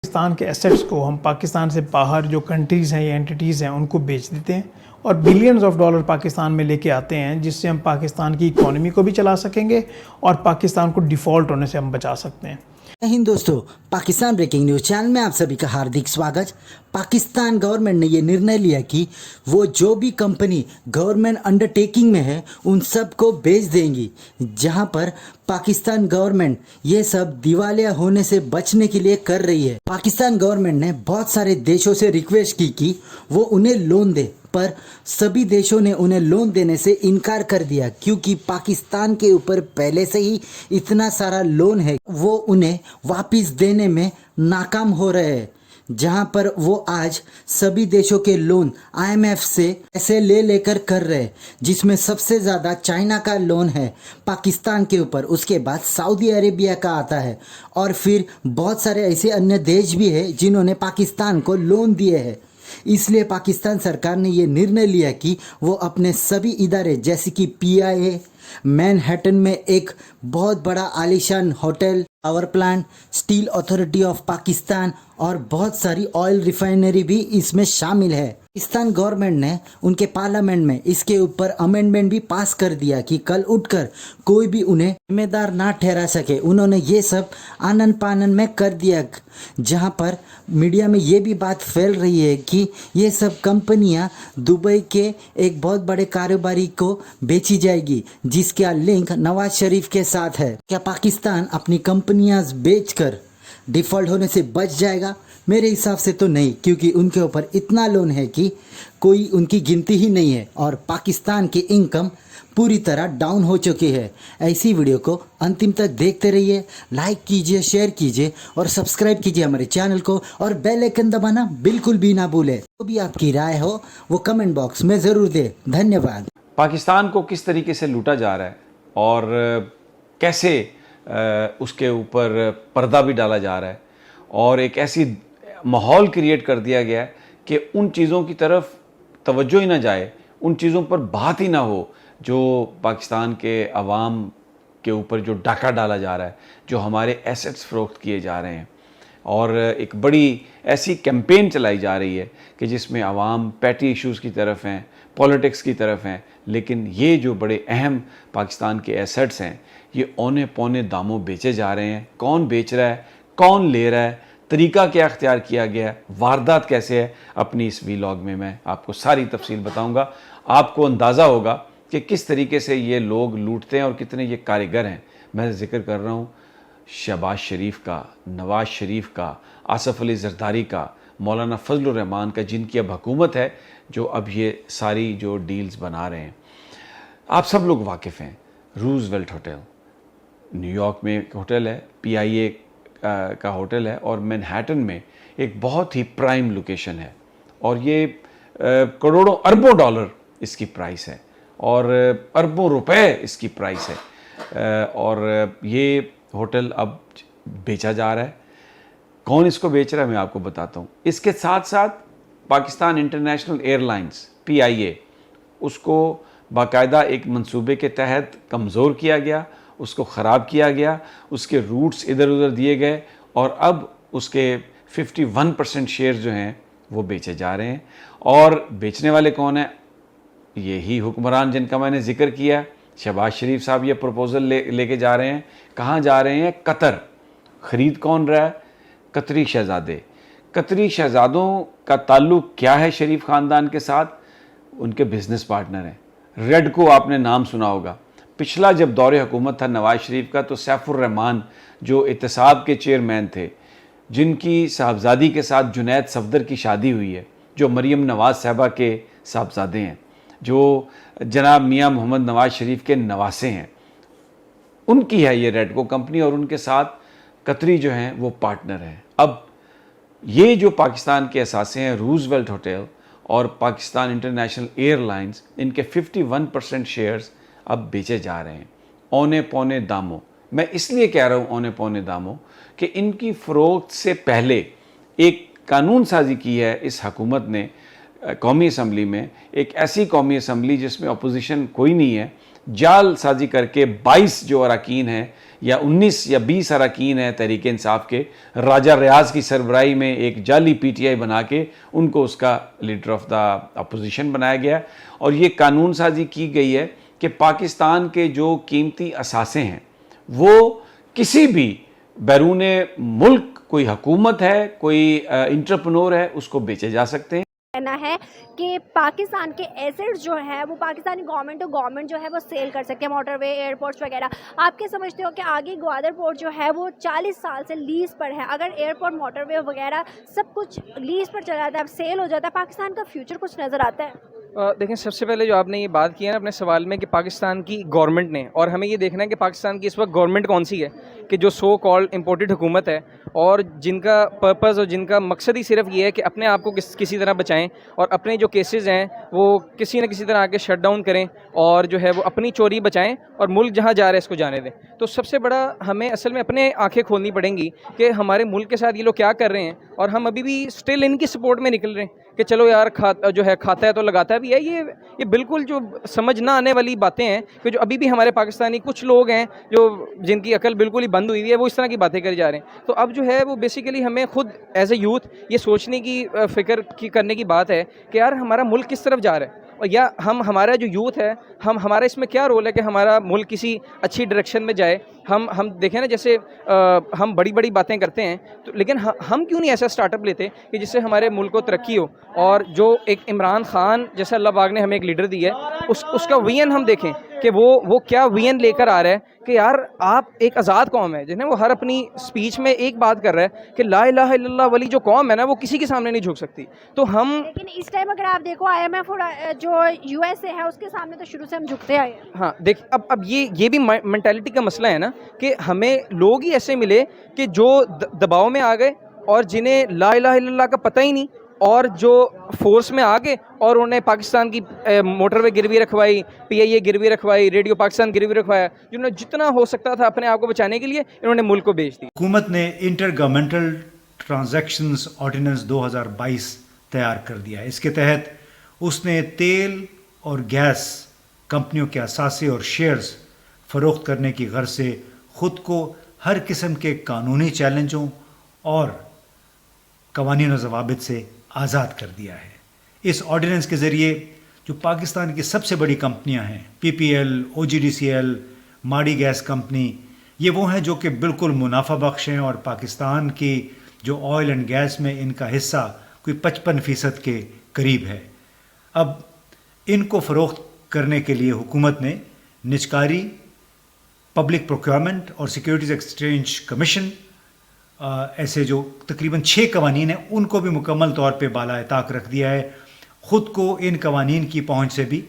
पाकिस्तान के एसेट्स को हम पाकिस्तान से बाहर जो कंट्रीज़ हैं या एंटिटीज़ हैं उनको बेच देते हैं और बिलियंस ऑफ डॉलर पाकिस्तान में लेके आते हैं, जिससे हम पाकिस्तान की इकोनॉमी को भी चला सकेंगे और पाकिस्तान को डिफ़ॉल्ट होने से हम बचा सकते हैं। जय हिंद दोस्तों, पाकिस्तान ब्रेकिंग न्यूज़ चैनल में आप सभी का हार्दिक स्वागत। पाकिस्तान गवर्नमेंट ने ये निर्णय लिया कि वो जो भी कंपनी गवर्नमेंट अंडरटेकिंग में है उन सब को बेच देंगी, जहां पर पाकिस्तान गवर्नमेंट ये सब दिवालिया होने से बचने के लिए कर रही है। पाकिस्तान गवर्नमेंट ने बहुत सारे देशों से रिक्वेस्ट की कि वो उन्हें लोन दे, पर सभी देशों ने उन्हें लोन देने से इनकार कर दिया, क्योंकि पाकिस्तान के ऊपर पहले से ही इतना सारा लोन है, वो उन्हें वापस देने में नाकाम हो रहे हैं। जहां पर वो आज सभी देशों के लोन IMF से ऐसे ले लेकर कर रहे हैं, जिसमें सबसे ज़्यादा चाइना का लोन है पाकिस्तान के ऊपर, उसके बाद सऊदी अरेबिया का आता है और फिर बहुत सारे ऐसे अन्य देश भी हैं जिन्होंने पाकिस्तान को लोन दिए हैं। इसलिए पाकिस्तान सरकार ने ये निर्णय लिया कि वो अपने सभी इदारे जैसे कि PIA, मैनहट्टन में एक बहुत बड़ा आलीशान hotel, power plant, steel authority of Pakistan और बहुत सारी ऑयल रिफाइनरी भी इसमें शामिल है। पाकिस्तान गवर्नमेंट ने उनके पार्लियामेंट में इसके ऊपर अमेंडमेंट भी पास कर दिया कि कल उठकर कोई भी उन्हें जिम्मेदार ना ठहरा सके। उन्होंने ये सब आनन पानन में कर दिया, जहां पर मीडिया में ये भी बात फैल रही है कि ये सब कंपनियां दुबई के एक बहुत बड़े कारोबारी को बेची जाएगी, जिसका लिंक नवाज शरीफ के साथ है। क्या पाकिस्तान अपनी कंपनियां बेचकर डिफ़ॉल्ट होने से बच जाएगा? मेरे हिसाब से तो नहीं, क्योंकि उनके ऊपर इतना लोन है कि कोई उनकी गिनती ही नहीं है और पाकिस्तान की इनकम पूरी तरह डाउन हो चुकी है। ऐसी वीडियो को अंतिम तक देखते रहिए, लाइक कीजिए, शेयर कीजिए और सब्सक्राइब कीजिए हमारे चैनल को और बेल आइकन दबाना बिल्कुल भी ना भूलें। जो भी आपकी राय हो वो कमेंट बॉक्स में ज़रूर दें। धन्यवाद। पाकिस्तान को किस तरीके से लूटा जा रहा है और कैसे उसके ऊपर पर्दा भी डाला जा रहा है और एक ऐसी माहौल क्रिएट कर दिया गया है कि उन चीज़ों की तरफ तवज्जो ही ना जाए, उन चीज़ों पर बात ही ना हो जो पाकिस्तान के अवाम के ऊपर जो डाका डाला जा रहा है, जो हमारे एसेट्स फ़रोख्त किए जा रहे हैं। और एक बड़ी ऐसी कैंपेन चलाई जा रही है कि जिसमें आवाम पैटी इश्यूज़ की तरफ हैं, पॉलिटिक्स की तरफ हैं, लेकिन ये जो बड़े अहम पाकिस्तान के एसेट्स हैं ये औने पौने दामों बेचे जा रहे हैं। कौन बेच रहा है, कौन ले रहा है, तरीका क्या अख्तियार किया गया है, वारदात कैसे है, अपनी इस वीलॉग में मैं आपको सारी तफसील बताऊंगा। आपको अंदाज़ा होगा कि किस तरीके से ये लोग लूटते हैं और कितने ये कारीगर हैं। मैं जिक्र कर रहा हूँ शहबाज शरीफ का, नवाज शरीफ का, आसफ़ अली ज़रदारी का, मौलाना फजलुर रहमान का, जिनकी अब हुकूमत है, जो अब ये सारी जो डील्स बना रहे हैं। आप सब लोग वाकिफ़ हैं, रूज़वेल्ट होटल न्यूयॉर्क में एक होटल है, PIA का होटल है और मैनहट्टन में एक बहुत ही प्राइम लोकेशन है और ये करोड़ों अरबों डॉलर इसकी प्राइस है और अरबों रुपए इसकी प्राइस है और ये होटल अब बेचा जा रहा है। कौन इसको बेच रहा है मैं आपको बताता हूँ। इसके साथ साथ पाकिस्तान इंटरनेशनल एयरलाइंस PIA, उसको बाकायदा एक मंसूबे के तहत कमज़ोर किया गया, उसको ख़राब किया गया, उसके रूट्स इधर उधर दिए गए और अब उसके 51% शेयर जो हैं वो बेचे जा रहे हैं। और बेचने वाले कौन हैं? यही हुक्मरान जिनका मैंने जिक्र किया। शहबाज शरीफ साहब ये प्रपोज़ल लेके जा रहे हैं। कहाँ जा रहे हैं? कतर। ख़रीद कौन रहा है? कतरी शहज़ादे। कतरी शहज़ादों का ताल्लुक़ क्या है शरीफ ख़ानदान के साथ? उनके बिज़नेस पार्टनर हैं। रेडको आपने नाम सुना होगा। पिछला जब दौरे हुकूमत था नवाज शरीफ का, तो सैफुर रहमान जो इत्तेसाब के चेयरमैन थे, जिनकी साहबजादी के साथ जुनैद सफदर की शादी हुई है, जो मरीम नवाज़ साहबा के साहबजादे हैं, जो जनाब मियाँ मोहम्मद नवाज शरीफ के नवासे हैं, उनकी है ये रेडको कंपनी और उनके साथ कतरी जो हैं वो पार्टनर हैं। अब ये जो पाकिस्तान के असासे हैं रूज़वेल्ट होटल और पाकिस्तान इंटरनेशनल एयरलाइंस, इनके 51% शेयर्स अब बेचे जा रहे हैं औने पौने दामों। मैं इसलिए कह रहा हूँ औने पौने दामों कि इनकी फ़रोख्त से पहले एक कानून साजी की है इस हुकूमत ने कौमी असम्बली में, एक ऐसी कौमी असम्बली जिसमें अपोजिशन कोई नहीं है, जाल साजी करके 22 जो अरकान हैं या 19 या 20 अरकान हैं तहरीक इंसाफ के, राजा रियाज की सरबराही में एक जाली पीटीआई बना के उनको उसका लीडर ऑफ द अपोजिशन बनाया गया। और ये कानून साजी की गई है कि पाकिस्तान के जो कीमती असासे हैं वो किसी भी बैरून मुल्क, कोई हुकूमत है, कोई इंटरप्रेन्योर है, उसको बेचे जा सकते हैं। कहना है कि पाकिस्तान के एसेट्स जो है वो पाकिस्तानी गवर्नमेंट जो है वो सेल कर सकते हैं, मोटरवे, एयरपोर्ट्स वगैरह। आप क्या समझते हो कि आगे ग्वादर पोर्ट जो है वो 40 साल से लीज पर है, अगर एयरपोर्ट, मोटरवे वगैरह सब कुछ लीज पर चला जाता है, अब सेल हो जाता है, पाकिस्तान का फ्यूचर कुछ नज़र आता है? देखें, सबसे पहले जो आपने ये बात की है ना अपने सवाल में कि पाकिस्तान की गवर्नमेंट ने, और हमें ये देखना है कि पाकिस्तान की इस वक्त गवर्नमेंट कौन सी है कि जो सो कॉल्ड इम्पोर्टेड हुकूमत है और जिनका पर्पज़ और जिनका मकसद ही सिर्फ ये है कि अपने आप को किसी तरह बचाएं और अपने जो केसेस हैं वो किसी न किसी तरह आके शट डाउन करें और जो है वो अपनी चोरी बचाएं और मुल्क जहाँ जा रहा है इसको जाने दें। तो सबसे बड़ा हमें असल में अपने आंखें खोलनी पड़ेंगी कि हमारे मुल्क के साथ ये लोग क्या कर रहे हैं, और हम अभी भी स्टिल इनकी सपोर्ट में निकल रहे हैं कि चलो यार खाता है तो लगाता भी है। ये बिल्कुल जो समझ ना आने वाली बातें हैं कि जो अभी भी हमारे पाकिस्तानी कुछ लोग हैं जो जिनकी अकल बिल्कुल ही बंद हुई है, वो इस तरह की बातें कर जा रहे हैं। तो अब जो है वो बेसिकली हमें खुद एज ए यूथ ये सोचने की फिक्र करने की बात है कि यार हमारा मुल्क किस तरफ जा रहा है, और या हमारा जो यूथ है हमारा इसमें क्या रोल है कि हमारा मुल्क किसी अच्छी डायरेक्शन में जाए। हम देखें ना, जैसे हम बड़ी बड़ी बातें करते हैं तो लेकिन हम क्यों नहीं ऐसा स्टार्टअप लेते कि जिससे हमारे मुल्क को तरक्की हो, और जो एक इमरान खान जैसा अल्लाह पाक ने हमें एक लीडर दिया है उसका विजन हम देखें कि वो क्या विजन लेकर आ रहा है कि यार आप एक आज़ाद कौम है जिन्हें वो हर अपनी स्पीच में एक बात कर रहा है कि ला इलाहा इल्लल्लाह वाली जो कौम है ना वो किसी के सामने नहीं झुक सकती। तो हम लेकिन इस टाइम अगर आप देखो IMF और जो USA है उसके सामने तो शुरू से हम झुकते आए हैं। हाँ देख, अब ये भी मेंटालिटी का मसला है ना कि हमें लोग ही ऐसे मिले कि जो दबाव में आ गए और जिन्हें ला इलाहा इल्लल्लाह का पता ही नहीं, और जो फोर्स में आ गए और उन्होंने पाकिस्तान की मोटरवे गिरवी रखवाई, PIA गिरवी रखवाई, रेडियो पाकिस्तान गिरवी रखवाया, जिन्होंने जितना हो सकता था अपने आप को बचाने के लिए इन्होंने मुल्क को बेच दिया। हुकूमत ने इंटर गवर्नमेंटल ट्रांजैक्शंस ऑर्डिनेंस 2022 तैयार कर दिया है। इसके तहत उसने तेल और गैस कंपनियों के असासे और शेयर्स फ़रोख्त करने की गर्ज से ख़ुद को हर किस्म के कानूनी चैलेंजों और कवानीन और ज़वाबित से आज़ाद कर दिया है। इस ऑर्डिनेंस के ज़रिए जो पाकिस्तान की सबसे बड़ी कंपनियां हैं, PPL, OGDCL, माड़ी गैस कंपनी, ये वो हैं जो कि बिल्कुल मुनाफा बख्श हैं और पाकिस्तान की जो ऑयल एंड गैस में इनका हिस्सा कोई 55% के करीब है। अब इनको फ़रोख्त करने के लिए हुकूमत ने निजकारी, पब्लिक प्रोक्योरमेंट और सिक्योरिटीज़ एक्सचेंज कमीशन ऐसे जो तकरीबन 6 कवानीन हैं उनको भी मुकम्मल तौर पे बाला ताक रख दिया है। ख़ुद को इन कवानीन की पहुँच से भी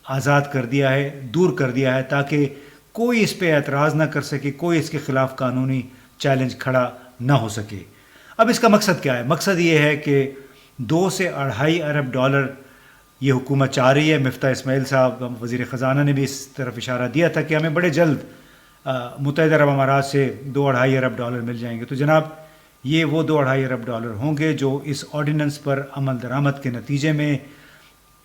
आज़ाद कर दिया है, दूर कर दिया है, ताकि कोई इस पे एतराज़ ना कर सके, कोई इसके ख़िलाफ़ कानूनी चैलेंज खड़ा ना हो सके। अब इसका मकसद क्या है? मकसद ये है कि 2 से 2.5 अरब डॉलर ये हुकूमत चाह रही है। मिफ्ता इस्माइल साहब वज़ीर ख़जाना ने भी इस तरफ इशारा दिया था कि हमें बड़े जल्द मुत्तहिदा अरब अमारात से 2-2.5 अरब डॉलर मिल जाएंगे। तो जनाब, ये वो 2-2.5 अरब डॉलर होंगे जो इस ऑर्डिनेंस पर अमल दरामद के नतीजे में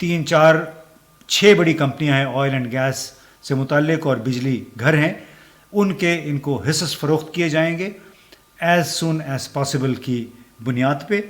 3-4-6 बड़ी कंपनियां हैं ऑयल एंड गैस से मुताल्लिक और बिजली घर हैं, उनके इनको हिस्स फ़रोख्त किए जाएंगे एज़ सून एज़ पॉसिबल की बुनियाद पे।